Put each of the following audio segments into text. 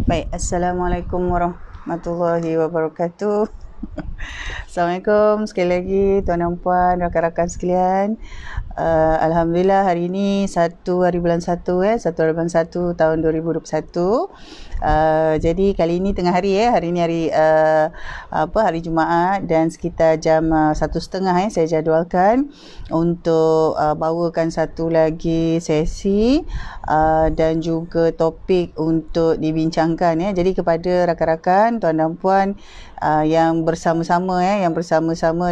Baik, Assalamualaikum warahmatullahi wabarakatuh. Assalamualaikum sekali lagi tuan dan puan, rakan-rakan sekalian. Alhamdulillah hari ini 1 hari bulan 1 1 hari bulan 1 tahun 2021. Jadi kali ini tengah hari hari ini hari hari Jumaat dan sekitar jam 1:30 saya jadualkan untuk bawakan satu lagi sesi dan juga topik untuk dibincangkan Jadi kepada rakan-rakan tuan dan puan yang bersama-sama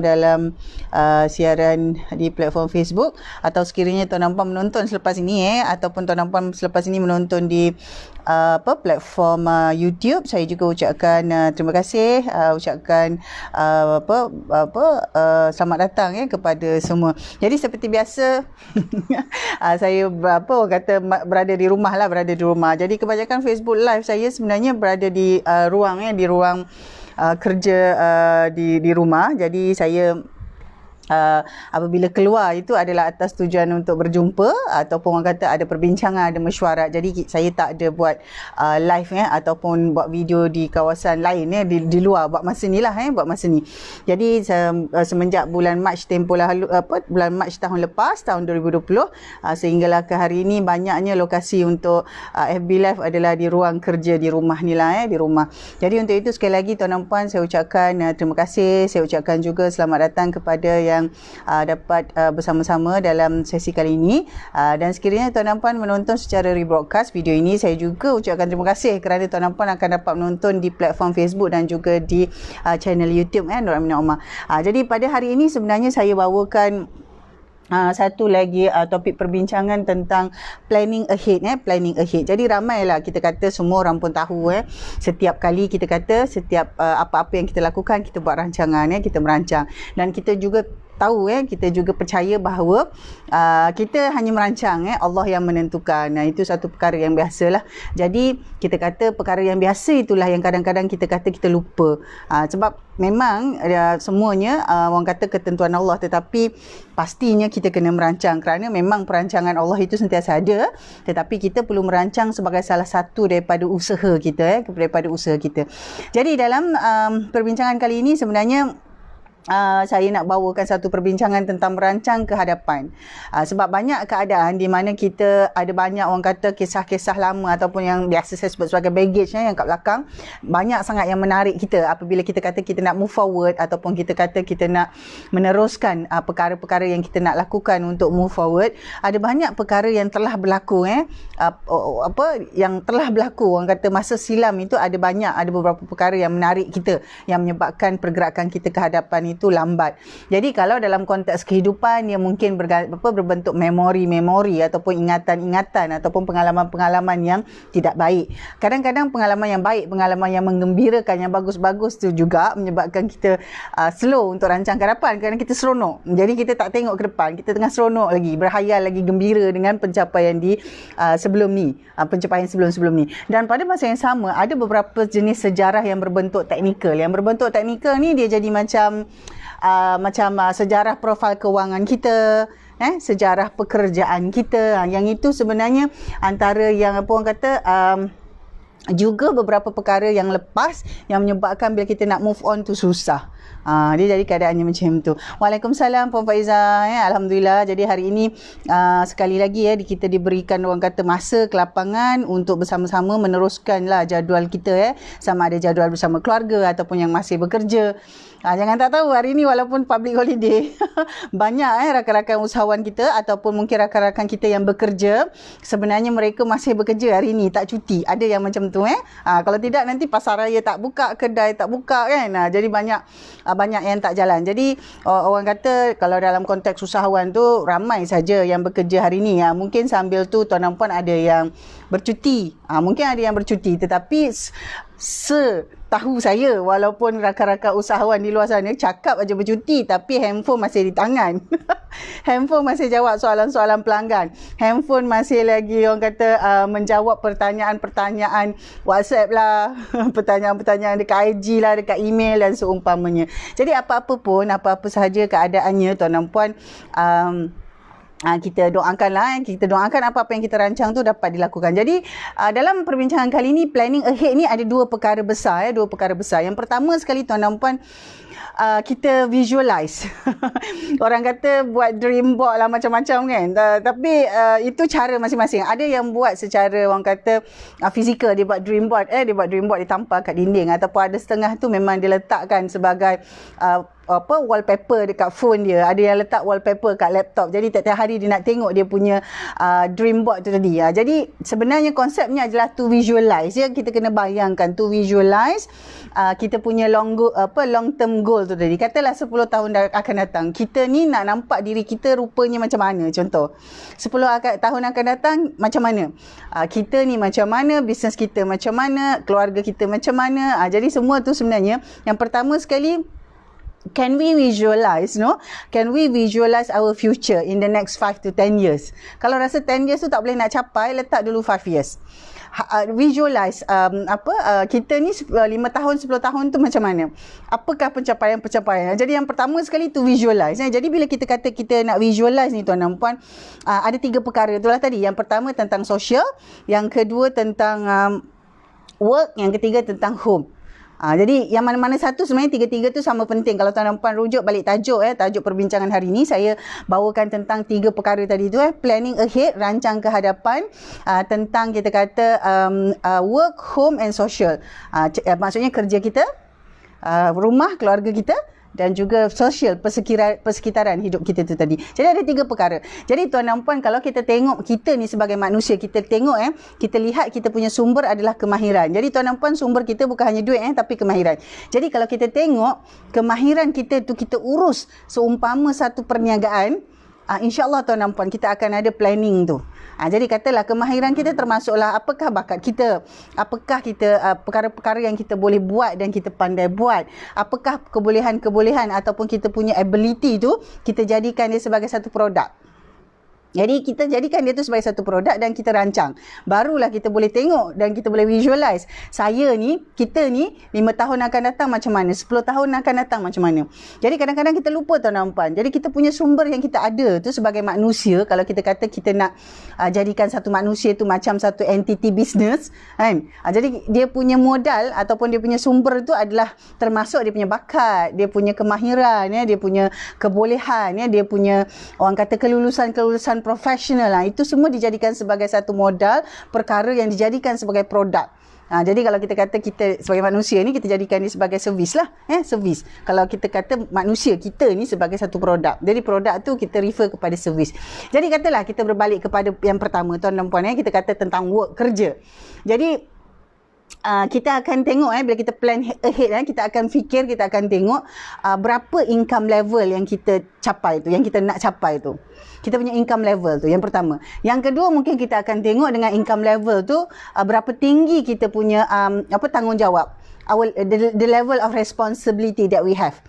dalam siaran di platform Facebook, atau sekiranya tuan dan puan menonton selepas ini ataupun tuan dan puan selepas ini menonton di platform YouTube, saya juga ucapkan terima kasih, ucapkan selamat datang kepada semua. Jadi seperti biasa saya berada di rumah. Jadi kebanyakan Facebook live saya sebenarnya berada di ruang kerja di rumah. Jadi saya apabila keluar itu adalah atas tujuan untuk berjumpa ataupun orang kata ada perbincangan, ada mesyuarat. Jadi saya tak ada buat live ataupun buat video di kawasan lain di luar buat masa ni buat masa ni. Jadi semenjak bulan Mac bulan Mac tahun lepas, tahun 2020 sehinggalah ke hari ini, banyaknya lokasi untuk FB live adalah di ruang kerja di rumah ni di rumah. Jadi untuk itu sekali lagi tuan dan puan, saya ucapkan terima kasih. Saya ucapkan juga selamat datang kepada yang dapat bersama-sama dalam sesi kali ini, dan sekiranya tuan dan puan menonton secara rebroadcast video ini, saya juga ucapkan terima kasih kerana tuan dan puan akan dapat menonton di platform Facebook dan juga di channel YouTube Nur Aminah Omar. Jadi pada hari ini sebenarnya saya bawakan satu lagi topik perbincangan tentang planning ahead. Jadi ramailah kita kata, semua orang pun tahu setiap kali kita kata setiap apa-apa yang kita lakukan, kita buat rancangan kita merancang, dan kita juga tahu kita juga percaya bahawa kita hanya merancang Allah yang menentukan. Itu satu perkara yang biasalah. Jadi kita kata perkara yang biasa itulah yang kadang-kadang kita kata kita lupa, sebab memang semuanya orang kata ketentuan Allah, tetapi pastinya kita kena merancang kerana memang perancangan Allah itu sentiasa ada, tetapi kita perlu merancang sebagai salah satu daripada usaha kita Jadi dalam perbincangan kali ini sebenarnya saya nak bawakan satu perbincangan tentang merancang ke hadapan. Sebab banyak keadaan di mana kita ada banyak orang kata kisah-kisah lama ataupun yang biasa saya sebut sebagai baggage yang kat belakang, banyak sangat yang menarik kita apabila kita kata kita nak move forward ataupun kita kata kita nak meneruskan perkara-perkara yang kita nak lakukan untuk move forward. Ada banyak perkara yang telah berlaku yang telah berlaku, orang kata masa silam itu ada beberapa perkara yang menarik kita, yang menyebabkan pergerakan kita ke hadapan itu lambat. Jadi kalau dalam konteks kehidupan yang mungkin berbentuk memori-memori ataupun ingatan-ingatan ataupun pengalaman-pengalaman yang tidak baik. Kadang-kadang pengalaman yang baik, pengalaman yang menggembirakan, yang bagus-bagus tu juga menyebabkan kita slow untuk rancang ke hadapan kerana kita seronok. Jadi kita tak tengok ke depan, kita tengah seronok lagi, berhayal lagi, gembira dengan pencapaian di sebelum ni, pencapaian sebelum-sebelum ni. Dan pada masa yang sama ada beberapa jenis sejarah yang berbentuk teknikal. Yang berbentuk teknikal ni dia jadi macam sejarah profil kewangan kita, sejarah pekerjaan kita. Yang itu sebenarnya antara yang orang kata juga beberapa perkara yang lepas yang menyebabkan bila kita nak move on tu susah. Dia jadi keadaannya macam tu. Waalaikumsalam Puan Faiza. Alhamdulillah. Jadi hari ini sekali lagi kita diberikan orang kata masa ke lapangan untuk bersama-sama meneruskanlah jadual kita sama ada jadual bersama keluarga ataupun yang masih bekerja. Jangan tak tahu hari ini walaupun public holiday banyak rakan-rakan usahawan kita ataupun mungkin rakan-rakan kita yang bekerja, sebenarnya mereka masih bekerja hari ini, tak cuti. Ada yang macam tu kalau tidak nanti pasar raya tak buka, kedai tak buka jadi banyak yang tak jalan. Jadi orang kata kalau dalam konteks usahawan tu ramai saja yang bekerja hari ini. Mungkin sambil tu tuan dan puan ada yang bercuti. Mungkin ada yang bercuti, tetapi setahu saya walaupun rakan-rakan usahawan di luar sana cakap aja bercuti, tapi handphone masih di tangan. Handphone masih jawab soalan-soalan pelanggan. Handphone masih lagi orang kata menjawab pertanyaan-pertanyaan WhatsApp lah, pertanyaan-pertanyaan dekat IG lah, dekat email dan seumpamanya. Jadi apa-apa sahaja keadaannya tuan dan puan, kita doakanlah, kita doakan apa-apa yang kita rancang tu dapat dilakukan. Jadi dalam perbincangan kali ni, planning ahead ni ada dua perkara besar. Yang pertama sekali tuan dan puan, kita visualize. Orang kata buat dream board lah macam-macam kan. Tapi itu cara masing-masing. Ada yang buat secara orang kata fizikal, dia buat dream board, dia tampal kat dinding, ataupun ada setengah tu memang dia letakkan sebagai wallpaper dekat phone dia. Ada yang letak wallpaper kat laptop. Jadi tiap-tiap hari dia nak tengok dia punya dream board tu tadi. Jadi sebenarnya konsepnya adalah to visualize. Kita kena bayangkan, to visualize kita punya long term goal tu tadi. Katalah 10 tahun akan datang, kita ni nak nampak diri kita rupanya macam mana. Contoh 10 tahun akan datang macam mana, kita ni macam mana, bisnes kita macam mana, keluarga kita macam mana. Jadi semua tu sebenarnya, yang pertama sekali, can we visualize, Can we visualize our future in the next 5 to 10 years? Kalau rasa 10 years tu tak boleh nak capai, letak dulu 5 years. Visualize kita ni 5 tahun, 10 tahun tu macam mana? Apakah pencapaian? Jadi yang pertama sekali tu visualize. Jadi bila kita kata kita nak visualize ni tuan dan puan, ada 3 perkara itulah tadi. Yang pertama tentang social, yang kedua tentang work, yang ketiga tentang home. Jadi yang mana-mana satu sebenarnya tiga-tiga tu sama penting. Kalau tuan dan puan rujuk balik tajuk perbincangan hari ni, saya bawakan tentang 3 perkara tadi tu, planning ahead, rancang ke hadapan, tentang kita kata work, home and social. Maksudnya kerja kita, rumah, keluarga kita, dan juga sosial, persekitaran hidup kita tu tadi. Jadi ada 3 perkara. Jadi tuan dan puan, kalau kita tengok kita ni sebagai manusia, kita tengok kita lihat kita punya sumber adalah kemahiran. Jadi tuan dan puan, sumber kita bukan hanya duit tapi kemahiran. Jadi kalau kita tengok kemahiran kita tu, kita urus seumpama satu perniagaan, insya-Allah tuan dan puan, kita akan ada planning tu. Jadi katalah kemahiran kita termasuklah apakah bakat kita, apakah kita perkara-perkara yang kita boleh buat dan kita pandai buat, apakah kebolehan-kebolehan ataupun kita punya ability tu, kita jadikan dia sebagai satu produk. Jadi kita jadikan dia tu sebagai satu produk dan kita rancang. Barulah kita boleh tengok dan kita boleh visualize. Kita ni 5 tahun akan datang macam mana, 10 tahun akan datang macam mana. Jadi kadang-kadang kita lupa tuan dan puan. Jadi kita punya sumber yang kita ada tu sebagai manusia, kalau kita kata kita nak jadikan satu manusia tu macam satu entity business, kan? Jadi dia punya modal ataupun dia punya sumber tu adalah termasuk dia punya bakat, dia punya kemahiran, dia punya kebolehan, dia punya orang kata kelulusan profesional lah. Itu semua dijadikan sebagai satu modal, perkara yang dijadikan sebagai produk. Jadi kalau kita kata kita sebagai manusia ni, kita jadikan ni sebagai servis lah. Servis. Kalau kita kata manusia, kita ni sebagai satu produk. Jadi produk tu kita refer kepada servis. Jadi katalah kita berbalik kepada yang pertama tuan dan puan, kita kata tentang work, kerja. Jadi kita akan tengok bila kita plan ahead, kita akan fikir, kita akan tengok berapa income level yang kita capai tu, yang kita nak capai tu. Kita punya income level tu yang pertama. Yang kedua, mungkin kita akan tengok dengan income level tu berapa tinggi kita punya tanggungjawab. The level of responsibility that we have.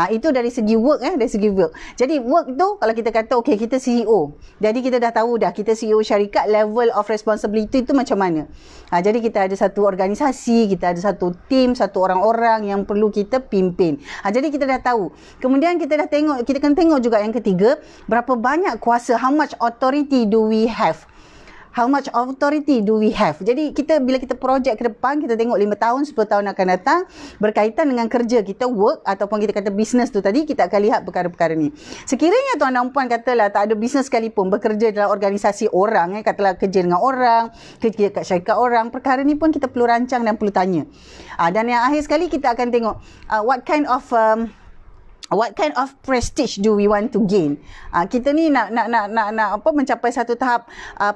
Itu dari segi work, dari segi work. Jadi work tu kalau kita kata okay, kita CEO. Jadi kita dah tahu kita CEO syarikat, level of responsibility itu macam mana. Jadi kita ada satu organisasi, kita ada satu team, satu orang-orang yang perlu kita pimpin. Jadi kita dah tahu. Kemudian kita akan tengok juga yang ketiga, berapa banyak kuasa, how much authority do we have. How much authority do we have? Jadi bila kita projek ke depan, kita tengok 5 tahun, 10 tahun akan datang, berkaitan dengan kerja kita, work ataupun kita kata business tu tadi, kita akan lihat perkara-perkara ni. Sekiranya tuan dan puan katalah tak ada business sekalipun, bekerja dalam organisasi orang, katalah kerja dengan orang, kerja kat syarikat orang, perkara ni pun kita perlu rancang dan perlu tanya. Dan yang akhir sekali kita akan tengok what kind of prestige do we want to gain? Kita ni nak mencapai satu tahap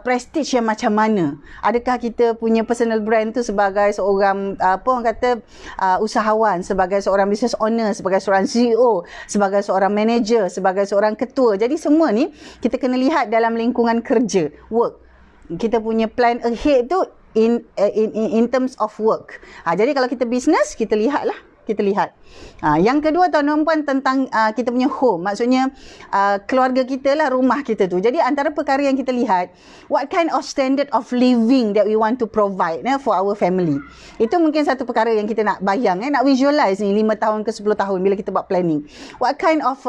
prestige yang macam mana? Adakah kita punya personal brand tu sebagai seorang usahawan, sebagai seorang business owner, sebagai seorang CEO, sebagai seorang manager, sebagai seorang ketua. Jadi semua ni kita kena lihat dalam lingkungan kerja, work. Kita punya plan ahead tu in terms of work. Jadi kalau kita business, kita lihatlah kita lihat. Yang kedua tuan-tuan puan tentang kita punya home. Maksudnya keluarga kita lah, rumah kita tu. Jadi antara perkara yang kita lihat, what kind of standard of living that we want to provide for our family. Itu mungkin satu perkara yang kita nak bayang, nak visualize ni 5 tahun ke 10 tahun bila kita buat planning. What kind of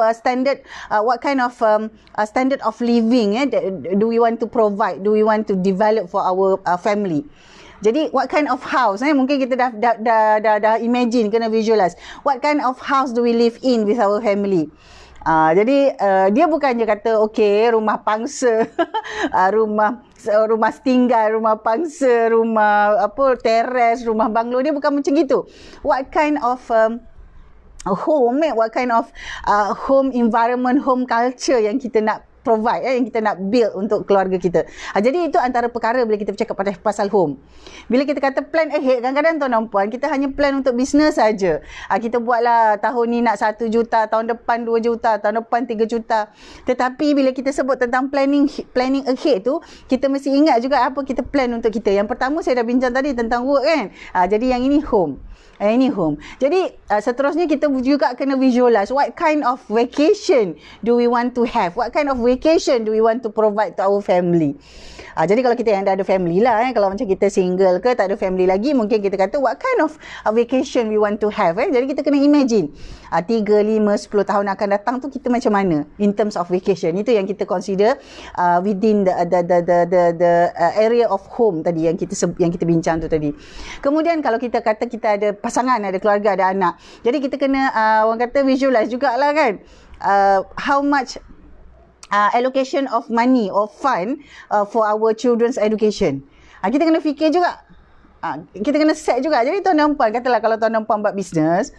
standard of living do we want to provide, do we want to develop for our family. Jadi what kind of house, mungkin kita dah imagine, kena visualize. What kind of house do we live in with our family? Jadi dia bukan je kata okey rumah pangsa, rumah setinggal, rumah pangsa, rumah teres, rumah banglo. Dia bukan macam gitu. What kind of home, what kind of home environment, home culture yang kita nak provide, yang kita nak build untuk keluarga kita. Jadi itu antara perkara bila kita bercakap pasal home. Bila kita kata plan ahead, kadang-kadang tuan-tuan puan, kita hanya plan untuk bisnes saja. Kita buatlah tahun ni nak 1 juta, tahun depan 2 juta, tahun depan 3 juta. Tetapi bila kita sebut tentang planning ahead tu, kita mesti ingat juga apa kita plan untuk kita. Yang pertama saya dah bincang tadi tentang work kan. Jadi yang ini home. Ini home. Jadi seterusnya kita juga kena visualize what kind of vacation do we want to have, what kind of vacation do we want to provide to our family. Jadi kalau kita yang dah ada family lah, kalau macam kita single ke tak ada family lagi, mungkin kita kata what kind of vacation we want to have. Jadi kita kena imagine 3, 5, 10 tahun akan datang tu kita macam mana in terms of vacation. Itu yang kita consider within the area of home tadi yang kita bincang tu tadi. Kemudian kalau kita kata kita ada pasangan, ada keluarga, ada anak, jadi kita kena orang kata visualize jugalah kan, how much allocation of money or fund for our children's education. Kita kena fikir juga. Kita kena set juga. Jadi tuan-tuan puan, katalah kalau tuan-tuan puan buat bisnes,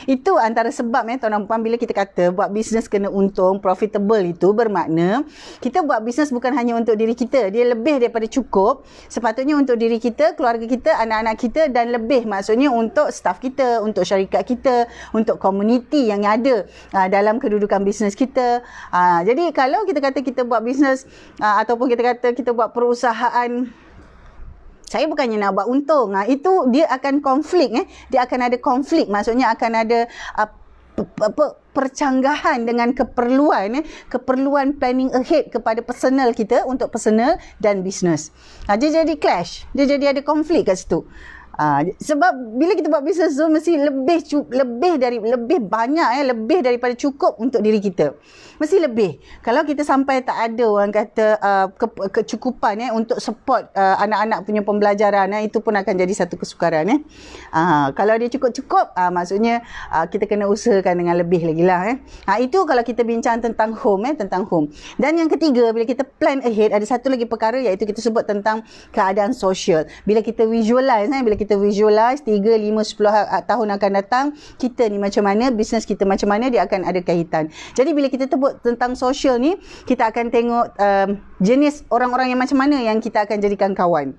itu antara sebab tuan-tuan puan bila kita kata buat bisnes kena untung, profitable, itu bermakna kita buat bisnes bukan hanya untuk diri kita. Dia lebih daripada cukup. Sepatutnya untuk diri kita, keluarga kita, anak-anak kita, dan lebih maksudnya untuk staff kita, untuk syarikat kita, untuk komuniti yang ada dalam kedudukan bisnes kita. Jadi kalau kita kata kita buat bisnes ataupun kita kata kita buat perusahaan, saya bukannya nak buat untung. Itu dia akan konflik. Dia akan ada konflik. Maksudnya akan ada percanggahan dengan keperluan planning ahead kepada personal kita, untuk personal dan bisnes. Dia jadi clash. Dia jadi ada konflik kat situ. Sebab bila kita buat bisnes tu mesti lebih banyak, lebih daripada cukup untuk diri kita. Mesti lebih. Kalau kita sampai tak ada orang kata kecukupan untuk support anak-anak punya pembelajaran, itu pun akan jadi satu kesukaran. Kalau dia cukup-cukup, maksudnya kita kena usahakan dengan lebih lagi lah. Itu kalau kita bincang tentang home, tentang home. Dan yang ketiga, bila kita plan ahead, ada satu lagi perkara iaitu kita sebut tentang keadaan sosial. Bila kita visualize, 3, 5, 10 tahun akan datang, kita ni macam mana, bisnes kita macam mana, dia akan ada kaitan. Jadi bila kita tentang sosial ni, kita akan tengok jenis orang-orang yang macam mana yang kita akan jadikan kawan.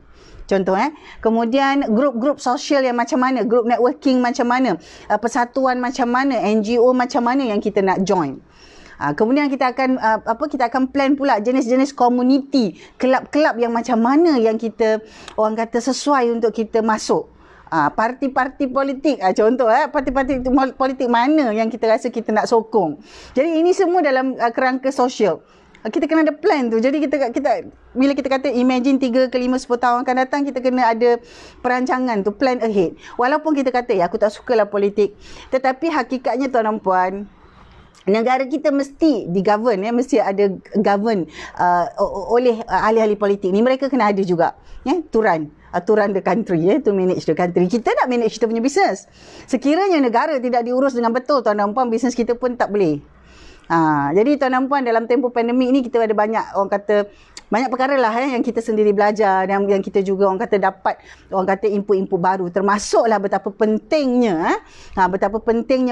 Contoh kemudian grup-grup sosial yang macam mana, grup networking macam mana, persatuan macam mana, NGO macam mana yang kita nak join. Kemudian kita akan plan pula jenis-jenis komuniti, kelab-kelab yang macam mana yang kita orang kata sesuai untuk kita masuk. Parti-parti politik, contoh parti-parti politik mana yang kita rasa kita nak sokong. Jadi ini semua dalam kerangka sosial. Kita kena ada plan tu. Jadi kita bila kita kata imagine 3 ke 5 10 tahun akan datang, kita kena ada perancangan tu, plan ahead. Walaupun kita kata aku tak sukalah politik, tetapi hakikatnya tuan-tuan puan, negara kita mesti di-govern, mesti ada govern oleh ahli-ahli politik ni. Mereka kena ada juga aturan the country, to manage the country. Kita nak manage kita punya bisnes. Sekiranya negara tidak diurus dengan betul, tuan-tuan puan, bisnes kita pun tak boleh. Jadi tuan-tuan puan, dalam tempoh pandemik ni kita ada banyak orang kata banyak perkara lah yang kita sendiri belajar, dan yang kita juga orang kata dapat input-input baru, termasuklah betapa pentingnya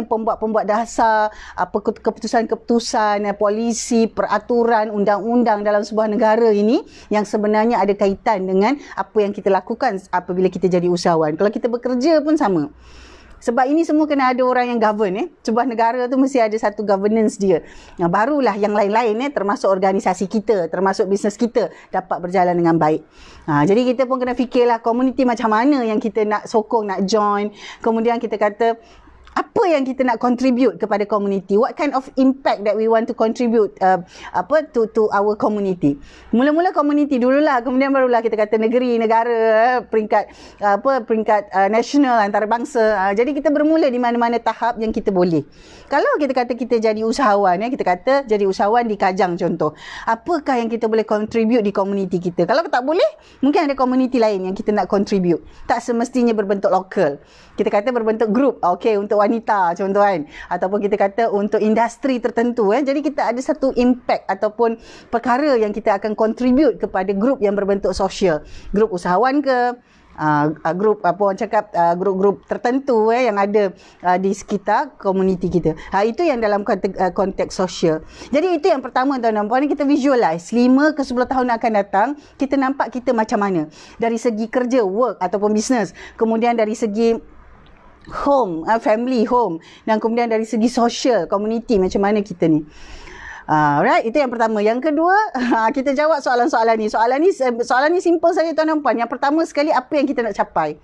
pembuat-pembuat dasar, keputusan-keputusan, polisi, peraturan, undang-undang dalam sebuah negara ini yang sebenarnya ada kaitan dengan apa yang kita lakukan apabila kita jadi usahawan. Kalau kita bekerja pun sama. Sebab ini semua kena ada orang yang govern. Sebuah negara tu mesti ada satu governance dia. Barulah yang lain-lain termasuk organisasi kita, termasuk bisnes kita dapat berjalan dengan baik. Jadi kita pun kena fikirlah komuniti macam mana yang kita nak sokong, nak join. Kemudian kita kata apa yang kita nak contribute kepada community, what kind of impact that we want to contribute to our community. Mula-mula community dululah, kemudian barulah kita kata negeri, negara, peringkat nasional, antarabangsa. Jadi kita bermula di mana-mana tahap yang kita boleh. Kalau kita kata kita jadi usahawan, kita kata jadi usahawan di Kajang contoh, apakah yang kita boleh contribute di community kita? Kalau tak boleh, mungkin ada community lain yang kita nak contribute. Tak semestinya berbentuk lokal. Kita kata berbentuk group, okey, untuk wanita contoh kan, ataupun kita kata untuk industri tertentu. Jadi kita ada satu impact ataupun perkara yang kita akan contribute kepada group yang berbentuk sosial. Group usahawan ke, grup grup-grup tertentu yang ada di sekitar komuniti kita. Itu yang dalam konteks sosial. Jadi itu yang pertama tuan-tuan puan, kita visualize 5 ke 10 tahun akan datang, kita nampak kita macam mana dari segi kerja, work ataupun business, kemudian dari segi home, family home, dan kemudian dari segi sosial, community, macam mana kita ni. Right, itu yang pertama. Yang kedua, kita jawab soalan-soalan ni. Soalan ni simple saja tuan-tuan puan. Yang pertama sekali, apa yang kita nak capai?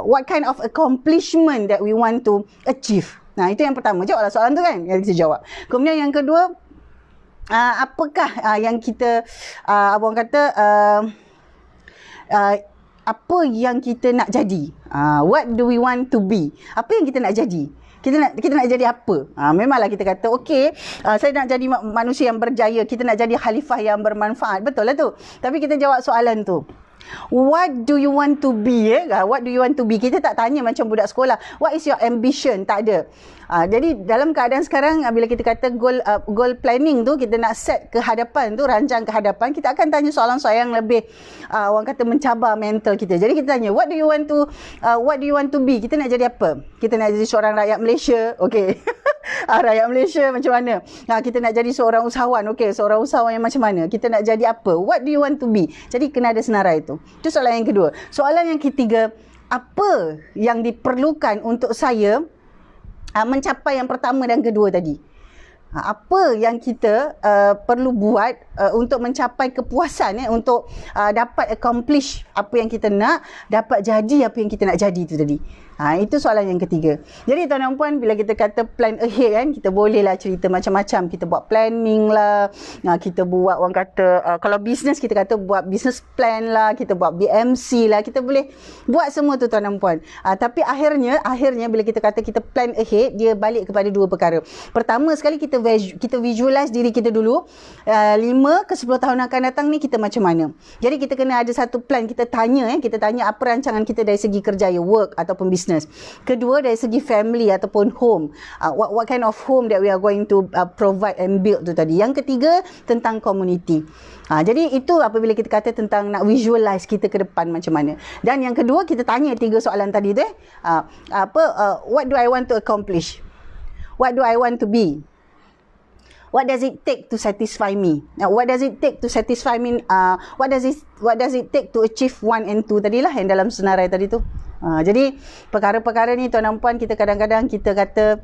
What kind of accomplishment that we want to achieve? Itu yang pertama. Jawablah soalan tu kan, yang kita jawab. Kemudian yang kedua, apakah yang kita abang kata apa yang kita nak jadi? What do we want to be? Apa yang kita nak jadi? Kita nak jadi apa? Memanglah kita kata, okey, saya nak jadi manusia yang berjaya. Kita nak jadi khalifah yang bermanfaat. Betul lah tu. Tapi kita jawab soalan tu. What do you want to be? What do you want to be? Kita tak tanya macam budak sekolah. What is your ambition? Tak ada. Jadi dalam keadaan sekarang, bila kita kata goal planning tu, kita nak set ke hadapan tu, rancang ke hadapan, kita akan tanya soalan-soalan yang lebih orang kata mencabar mental kita. Jadi kita tanya, what do you want to be? Kita nak jadi apa? Kita nak jadi seorang rakyat Malaysia. Okey. Rakyat Malaysia macam mana? Kita nak jadi seorang usahawan. Okey, seorang usahawan yang macam mana? Kita nak jadi apa? What do you want to be? Jadi kena ada senarai tu. Itu soalan yang kedua. Soalan yang ketiga, apa yang diperlukan untuk saya mencapai yang pertama dan kedua tadi? Apa yang kita perlu buat untuk mencapai kepuasan, untuk dapat accomplish apa yang kita nak, dapat jadi apa yang kita nak jadi itu tadi. Itu soalan yang ketiga. Jadi tuan-tuan puan, bila kita kata plan ahead kan, kita bolehlah cerita macam-macam. Kita buat planning lah, kita buat orang kata kalau bisnes kita kata buat business plan lah, kita buat BMC lah, kita boleh buat semua tu tuan-tuan puan. Tapi akhirnya bila kita kata kita plan ahead, dia balik kepada dua perkara. Pertama sekali kita visualize diri kita dulu, 5 ke 10 tahun akan datang ni kita macam mana. Jadi kita kena ada satu plan. Kita tanya apa rancangan kita dari segi kerjaya, work ataupun business. Kedua, dari segi family ataupun home, what kind of home that we are going to provide and build tu tadi. Yang ketiga, tentang community. Jadi itu apabila kita kata tentang nak visualize kita ke depan macam mana. Dan yang kedua, kita tanya 3 soalan tadi tu what do I want to accomplish? What do I want to be? What does it take to satisfy me? What does it take to satisfy me? What does it take to achieve 1 and 2 tadilah yang dalam senarai tadi tu. Jadi perkara-perkara ni tuan-tuan puan, kita kadang-kadang kita kata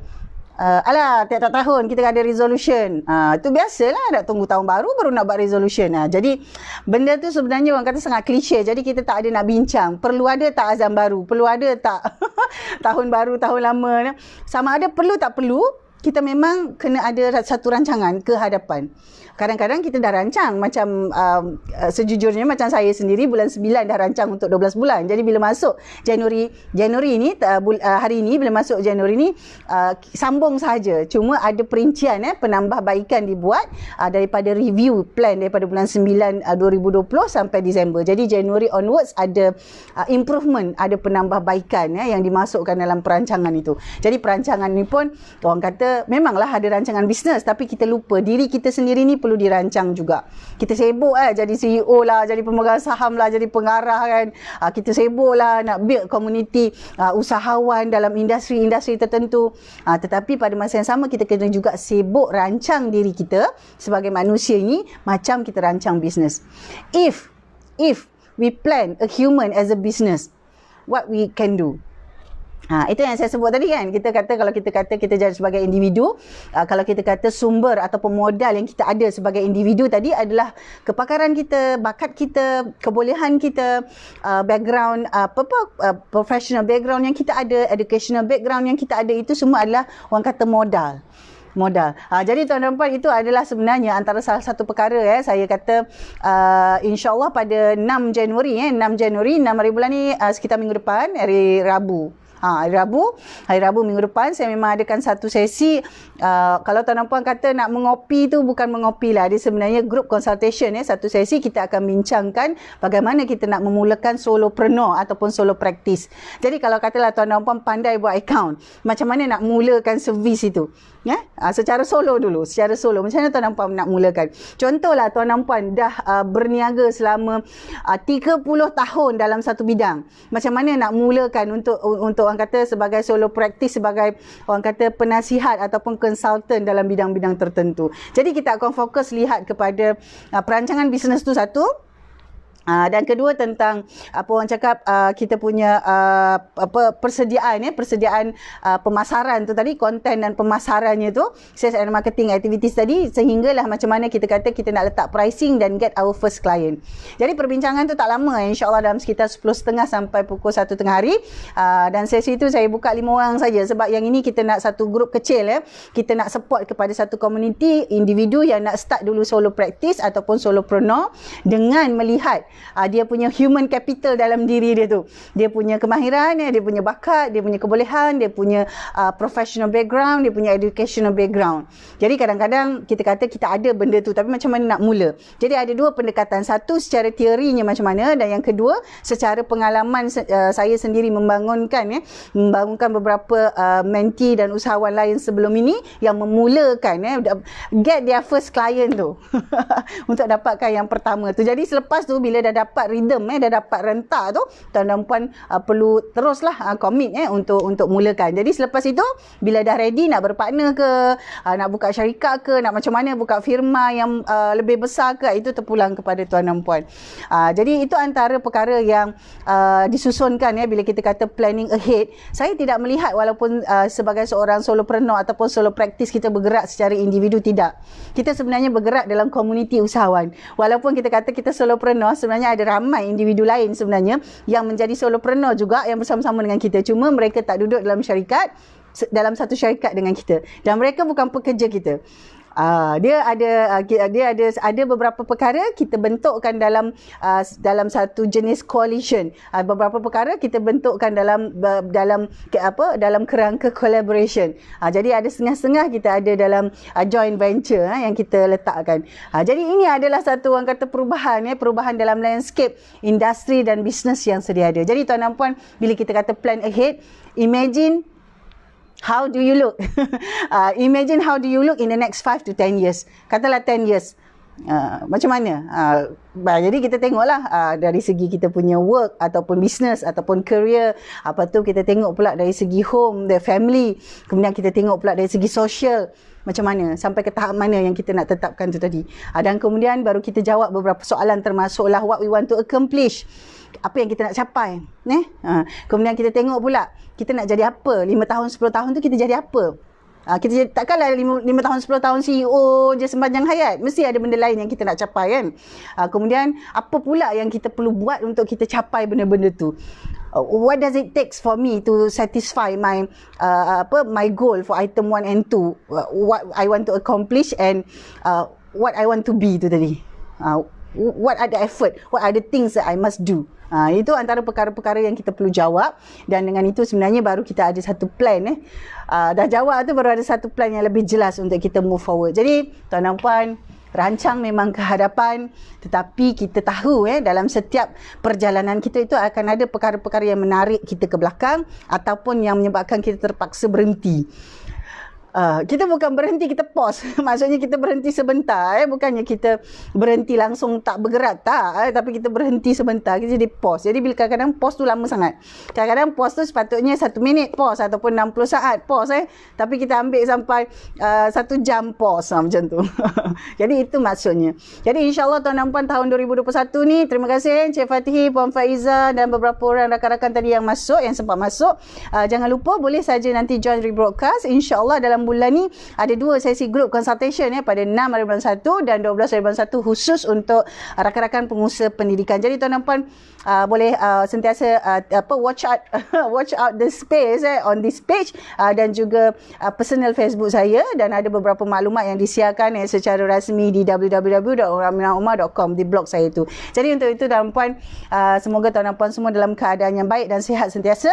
tiap-tiap tahun kita ada resolution. Itu biasalah, nak tunggu tahun baru nak buat resolution. Jadi benda tu sebenarnya orang kata sangat klise. Jadi kita tak ada nak bincang. Perlu ada tak azam baru? Perlu ada tak tahun baru, tahun lama? Sama ada perlu tak perlu, kita memang kena ada satu rancangan ke hadapan. Kadang-kadang kita dah rancang macam sejujurnya macam saya sendiri bulan 9 dah rancang untuk 12 bulan. Jadi bila masuk Januari ni hari ini, bila masuk Januari ni sambung saja. Cuma ada perincian penambahbaikan dibuat daripada review plan daripada bulan 9 2020 sampai Disember. Jadi Januari onwards ada improvement, ada penambahbaikan yang dimasukkan dalam perancangan itu. Jadi perancangan ni pun orang kata memanglah ada rancangan bisnes, tapi kita lupa diri kita sendiri ni perlu dirancang juga. Kita sibuk jadi CEO lah, jadi pemegang saham lah, jadi pengarah kan. Kita sibuk lah nak build community usahawan dalam industri-industri tertentu. Tetapi pada masa yang sama kita kena juga sibuk rancang diri kita sebagai manusia ni macam kita rancang bisnes. If we plan a human as a business, what we can do? Itu yang saya sebut tadi kan. Kita kata kalau kita kata kita jadi sebagai individu, kalau kita kata sumber ataupun modal yang kita ada sebagai individu tadi adalah kepakaran kita, bakat kita, kebolehan kita, background professional background yang kita ada, educational background yang kita ada, itu semua adalah orang kata modal. Jadi tuan-tuan dan puan, itu adalah sebenarnya antara salah satu perkara saya kata insya-Allah pada 6 Januari 6 hari bulan ni, sekitar minggu depan, hari Rabu. Hari Rabu minggu depan saya memang adakan satu sesi. Kalau tuan-tuan puan kata nak mengopi tu, bukan mengopi lah, dia sebenarnya group consultation satu sesi kita akan bincangkan bagaimana kita nak memulakan solopreneur ataupun solo practice. Jadi kalau katalah tuan-tuan puan pandai buat account, macam mana nak mulakan servis itu secara solo dulu, macam mana tuan-tuan puan nak mulakan. Contohlah tuan-tuan puan dah berniaga selama 30 tahun dalam satu bidang, macam mana nak mulakan untuk orang kata sebagai solo practice, sebagai orang kata penasihat ataupun konsultan dalam bidang-bidang tertentu. Jadi kita akan fokus lihat kepada perancangan bisnes tu satu. Dan kedua tentang orang cakap kita punya persediaan pemasaran tu tadi, konten dan pemasarannya tu, sales and marketing activities tadi, sehinggalah macam mana kita kata kita nak letak pricing dan get our first client. Jadi perbincangan tu tak lama, insya-Allah dalam sekitar 10.30 sampai pukul 1 tengah hari, dan sesi tu saya buka 5 orang saja, sebab yang ini kita nak satu grup kecil kita nak support kepada satu community individu yang nak start dulu solo practice ataupun solopreneur, dengan melihat dia punya human capital dalam diri dia tu. Dia punya kemahiran, dia punya bakat, dia punya kebolehan, dia punya professional background, dia punya educational background. Jadi kadang-kadang kita kata kita ada benda tu, tapi macam mana nak mula. Jadi ada dua pendekatan. Satu secara teorinya macam mana, dan yang kedua secara pengalaman saya sendiri membangunkan beberapa mentee dan usahawan lain sebelum ini yang memulakan get their first client tu untuk dapatkan yang pertama tu. Jadi selepas tu bila dah dapat rhythm, dah dapat rentak tu, tuan-tuan puan perlu teruslah commit untuk mulakan. Jadi selepas itu bila dah ready nak berpartner ke, nak buka syarikat ke, nak macam mana buka firma yang lebih besar ke, itu terpulang kepada tuan-tuan puan. Jadi itu antara perkara yang disusunkan bila kita kata planning ahead. Saya tidak melihat walaupun sebagai seorang solopreneur ataupun solo practice kita bergerak secara individu, tidak. Kita sebenarnya bergerak dalam komuniti usahawan. Walaupun kita kata kita solopreneur, sebenarnya ada ramai individu lain sebenarnya yang menjadi solopreneur juga yang bersama-sama dengan kita. Cuma mereka tak duduk dalam syarikat, dalam satu syarikat dengan kita, dan mereka bukan pekerja kita. Dia ada beberapa perkara kita bentukkan dalam satu jenis coalition. Beberapa perkara kita bentukkan dalam kerangka collaboration. Jadi ada setengah-setengah kita ada dalam joint venture yang kita letakkan. Jadi ini adalah satu orang kata perubahan dalam landscape industri dan bisnes yang sedia ada. Jadi tuan dan puan, bila kita kata plan ahead, imagine how do you look? Imagine how do you look in the next 5 to 10 years. Katalah 10 years. Macam mana? Jadi kita tengoklah dari segi kita punya work ataupun business ataupun career. Apa tu kita tengok pula dari segi home, the family. Kemudian kita tengok pula dari segi social. Macam mana? Sampai ke tahap mana yang kita nak tetapkan tu tadi. Dan kemudian baru kita jawab beberapa soalan, termasuklah what we want to accomplish. Apa yang kita nak capai. Kemudian kita tengok pula kita nak jadi apa. 5 tahun, 10 tahun tu kita jadi apa. Kita takkanlah 5 tahun, 10 tahun CEO je sepanjang hayat. Mesti ada benda lain yang kita nak capai kan. Kemudian apa pula yang kita perlu buat untuk kita capai benda-benda tu. What does it take for me to satisfy my my goal for item 1 and 2. What I want to accomplish and what I want to be tu tadi. What are the effort, what are the things that I must do. Itu antara perkara-perkara yang kita perlu jawab, dan dengan itu sebenarnya baru kita ada satu plan. Dah jawab tu baru ada satu plan yang lebih jelas untuk kita move forward. Jadi tuan dan puan, rancang memang ke hadapan, tetapi kita tahu dalam setiap perjalanan kita itu akan ada perkara-perkara yang menarik kita ke belakang ataupun yang menyebabkan kita terpaksa berhenti. Kita bukan berhenti, kita pause. Maksudnya kita berhenti sebentar. Bukannya kita berhenti langsung tak bergerak. Tak. Tapi kita berhenti sebentar. Kita jadi pause. Jadi bila kadang-kadang pause tu lama sangat. Kadang-kadang pause tu sepatutnya 1 minit pause ataupun 60 saat pause. Tapi kita ambil sampai 1 jam pause. Macam tu. Jadi itu maksudnya. Jadi insyaAllah tahun 6 tahun 2021 ni, terima kasih Encik Fatihi, Puan Faiza dan beberapa orang rakan-rakan tadi yang masuk, yang sempat masuk. Jangan lupa boleh saja nanti join rebroadcast. InsyaAllah dalam bulan ni ada 2 sesi group consultation pada 6 hari bulan 1 dan 12 hari bulan 1 khusus untuk rakan-rakan pengusaha pendidikan. Jadi tuan dan puan boleh sentiasa watch out the space on this page dan juga personal Facebook saya, dan ada beberapa maklumat yang disiarkan secara rasmi di www.aminahumar.com di blog saya itu. Jadi untuk itu tuan dan puan, semoga tuan dan puan semua dalam keadaan yang baik dan sihat sentiasa.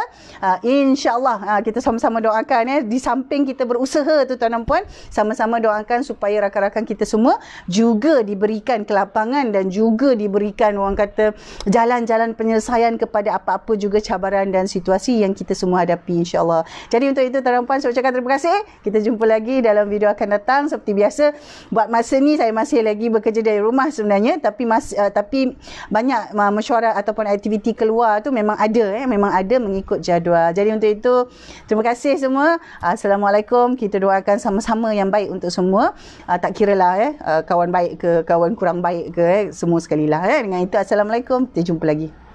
InsyaAllah kita sama-sama doakan di samping kita berusaha tu tuan dan puan, sama-sama doakan supaya rakan-rakan kita semua juga diberikan kelapangan dan juga diberikan orang kata jalan-jalan penyelesaian kepada apa-apa juga cabaran dan situasi yang kita semua hadapi insyaAllah. Jadi untuk itu tuan dan puan, saya ucapkan terima kasih. Kita jumpa lagi dalam video akan datang. Seperti biasa, buat masa ni saya masih lagi bekerja dari rumah sebenarnya, tapi banyak mesyuarat ataupun aktiviti keluar tu memang ada mengikut jadual. Jadi untuk itu terima kasih semua. Assalamualaikum. Kita doakan sama-sama yang baik untuk semua. Tak kira lah kawan baik ke kawan kurang baik ke, semua sekali lah. Dengan itu Assalamualaikum. Kita jumpa lagi.